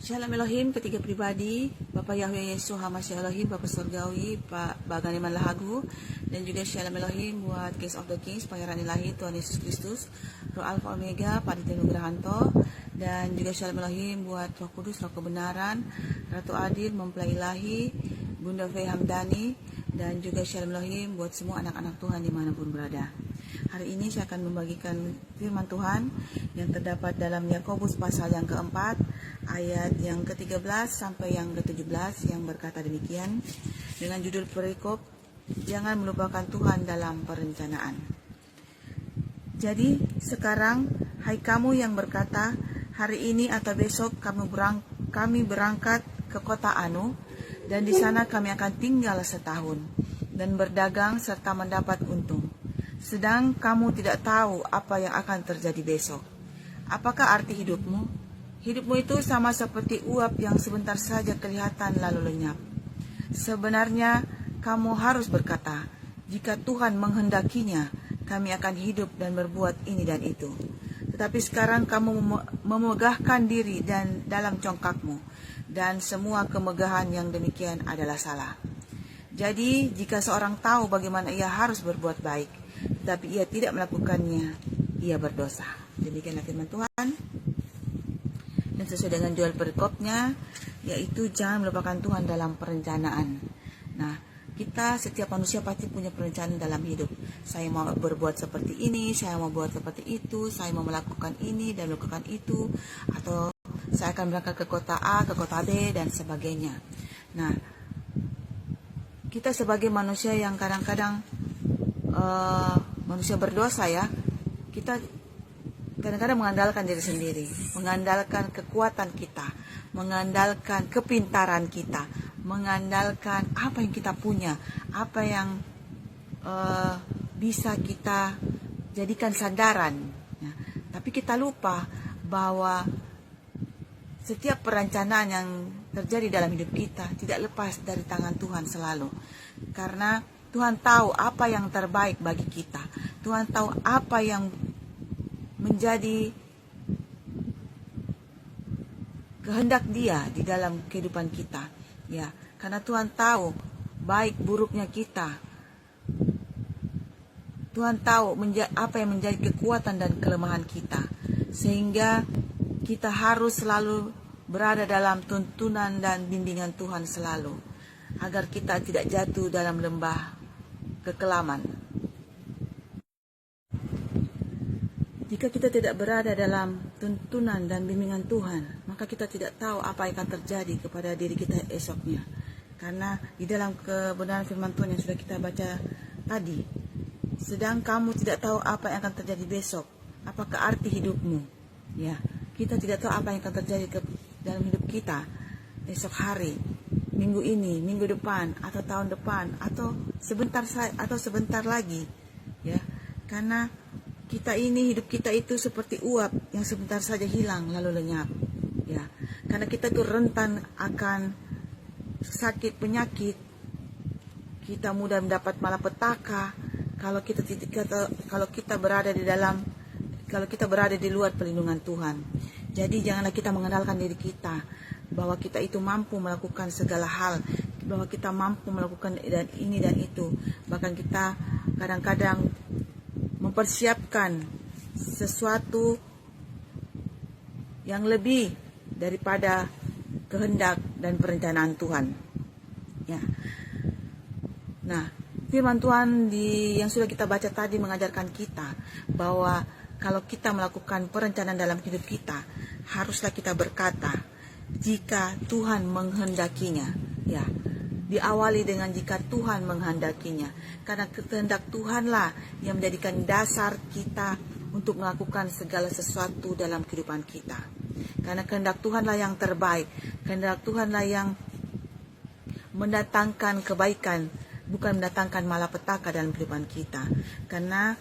Shalom Elohim, ketiga pribadi, Bapa Yahweh Yesus, Hamasya Elohim, Bapa Surgawi, Pak Baganiman Lahagu, dan juga Shalom Elohim buat Case of the Kings, Pangeran Ilahi, Tuhan Yesus Kristus, Roh Alfa Omega, Pak Dite Nugrahanto, dan juga Shalom Elohim buat Roh Kudus, Roh Kebenaran, Ratu Adil, Mempelai Ilahi, Bunda Fei Hamdani, dan juga Shalom Elohim buat semua anak-anak Tuhan dimanapun berada. Hari ini saya akan membagikan firman Tuhan yang terdapat dalam Yakobus pasal yang keempat, ayat yang ke-13 sampai yang ke-17 yang berkata demikian dengan judul perikop, jangan melupakan Tuhan dalam perencanaan. Jadi sekarang, hai kamu yang berkata, hari ini atau besok kami berangkat ke kota Anu, dan di sana kami akan tinggal setahun dan berdagang serta mendapat untung. Sedang kamu tidak tahu apa yang akan terjadi besok. Apakah arti hidupmu? Hidupmu itu sama seperti uap yang sebentar saja kelihatan lalu lenyap. Sebenarnya kamu harus berkata, jika Tuhan menghendakinya, kami akan hidup dan berbuat ini dan itu. Tetapi sekarang kamu memegahkan diri dan dalam congkakmu, dan semua kemegahan yang demikian adalah salah. Jadi jika seorang tahu bagaimana ia harus berbuat baik, tetapi ia tidak melakukannya, ia berdosa. Demikianlah firman Tuhan. Dan sesuai dengan judul perikopnya, yaitu jangan melupakan Tuhan dalam perencanaan. Nah, kita setiap manusia pasti punya perencanaan dalam hidup. Saya mau berbuat seperti ini, saya mau buat seperti itu, saya mau melakukan ini dan melakukan itu, atau saya akan berangkat ke kota A, ke kota B, dan sebagainya. Nah, kita sebagai manusia yang kadang-kadang manusia berdosa ya, kita kadang-kadang mengandalkan diri sendiri, mengandalkan kekuatan kita, mengandalkan kepintaran kita, mengandalkan apa yang kita punya, apa yang bisa kita jadikan sandaran. Ya. Tapi kita lupa bahwa setiap perencanaan yang terjadi dalam hidup kita tidak lepas dari tangan Tuhan selalu. Karena Tuhan tahu apa yang terbaik bagi kita. Tuhan tahu apa yang menjadi kehendak Dia di dalam kehidupan kita. Ya, karena Tuhan tahu baik buruknya kita. Tuhan tahu apa yang menjadi kekuatan dan kelemahan kita. Sehingga kita harus selalu berada dalam tuntunan dan bimbingan Tuhan selalu, agar kita tidak jatuh dalam lembah kekelaman. Jika kita tidak berada dalam tuntunan dan bimbingan Tuhan, maka kita tidak tahu apa yang akan terjadi kepada diri kita esoknya. Karena di dalam kebenaran firman Tuhan yang sudah kita baca tadi, sedang kamu tidak tahu apa yang akan terjadi besok. Apakah arti hidupmu? Ya, kita tidak tahu apa yang akan terjadi dalam hidup kita esok hari, minggu ini, minggu depan, atau tahun depan, atau sebentar lagi, ya. Karena kita ini, hidup kita itu seperti uap yang sebentar saja hilang lalu lenyap, ya. Karena kita itu rentan akan sakit penyakit, kita mudah mendapat malapetaka kalau kita berada di luar perlindungan Tuhan. Jadi janganlah kita mengandalkan diri kita bahwa kita itu mampu melakukan segala hal, bahwa kita mampu melakukan dan ini dan itu. Bahkan kita kadang-kadang mempersiapkan sesuatu yang lebih daripada kehendak dan perencanaan Tuhan. Ya. Nah, firman Tuhan yang sudah kita baca tadi mengajarkan kita bahwa kalau kita melakukan perencanaan dalam hidup kita, haruslah kita berkata, jika Tuhan menghendakinya, ya. Diawali dengan jika Tuhan menghendakinya, karena kehendak Tuhanlah yang menjadikan dasar kita untuk melakukan segala sesuatu dalam kehidupan kita. Karena kehendak Tuhanlah yang terbaik, kehendak Tuhanlah yang mendatangkan kebaikan, bukan mendatangkan malapetaka dalam kehidupan kita. Karena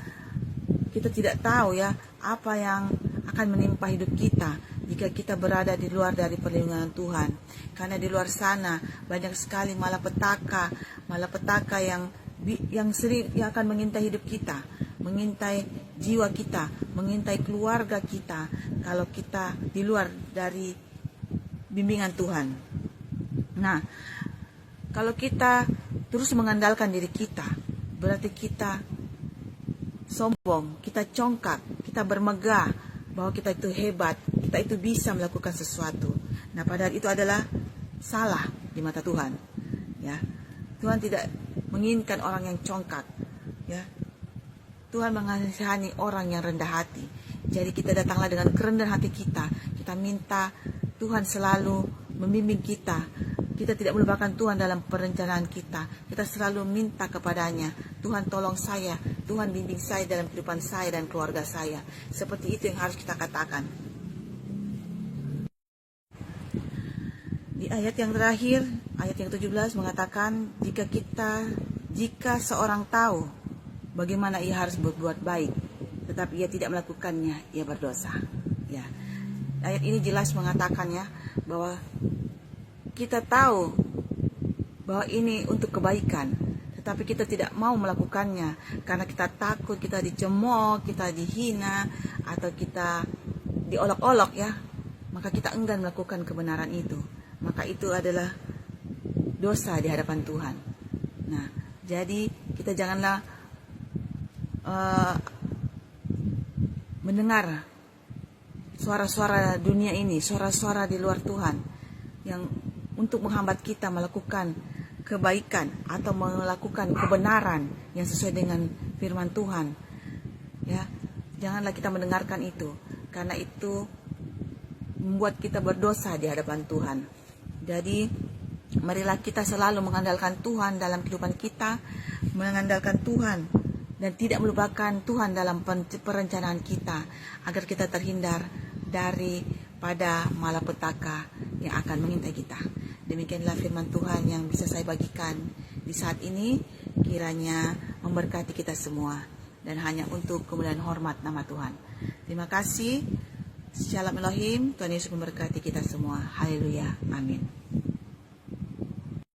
kita tidak tahu ya apa yang akan menimpa hidup kita jika kita berada di luar dari perlindungan Tuhan. Karena di luar sana banyak sekali malapetaka yang sering yang akan mengintai hidup kita, mengintai jiwa kita, mengintai keluarga kita kalau kita di luar dari bimbingan Tuhan. Nah, kalau kita terus mengandalkan diri kita, berarti kita sombong, kita congkak, kita bermegah bahwa kita itu hebat, kita itu bisa melakukan sesuatu. Nah, padahal itu adalah salah di mata Tuhan. Ya, Tuhan tidak menginginkan orang yang congkak. Ya, Tuhan mengasihani orang yang rendah hati. Jadi kita datanglah dengan kerendahan hati kita. Kita minta Tuhan selalu membimbing kita. Kita tidak melupakan Tuhan dalam perencanaan kita. Kita selalu minta kepadanya, Tuhan tolong saya, Tuhan bimbing saya dalam kehidupan saya dan keluarga saya. Seperti itu yang harus kita katakan. Di ayat yang terakhir, ayat yang 17 mengatakan, jika seorang tahu bagaimana ia harus berbuat baik, tetapi ia tidak melakukannya, ia berdosa. Ya, ayat ini jelas mengatakannya bahwa kita tahu bahwa ini untuk kebaikan, tetapi kita tidak mau melakukannya karena kita takut kita dicemooh, kita dihina, atau kita diolok-olok ya. Maka kita enggan melakukan kebenaran itu. Maka itu adalah dosa di hadapan Tuhan. Nah, jadi kita janganlah mendengar suara-suara dunia ini, suara-suara di luar Tuhan yang untuk menghambat kita melakukan kebaikan atau melakukan kebenaran yang sesuai dengan firman Tuhan. Ya, janganlah kita mendengarkan itu, karena itu membuat kita berdosa di hadapan Tuhan. Jadi, marilah kita selalu mengandalkan Tuhan dalam kehidupan kita, mengandalkan Tuhan dan tidak melupakan Tuhan dalam perencanaan kita, agar kita terhindar daripada malapetaka yang akan mengintai kita. Demikianlah firman Tuhan yang bisa saya bagikan di saat ini. Kiranya memberkati kita semua dan hanya untuk kemuliaan hormat nama Tuhan. Terima kasih. Shalom Elohim. Tuhan Yesus memberkati kita semua. Haleluya. Amin.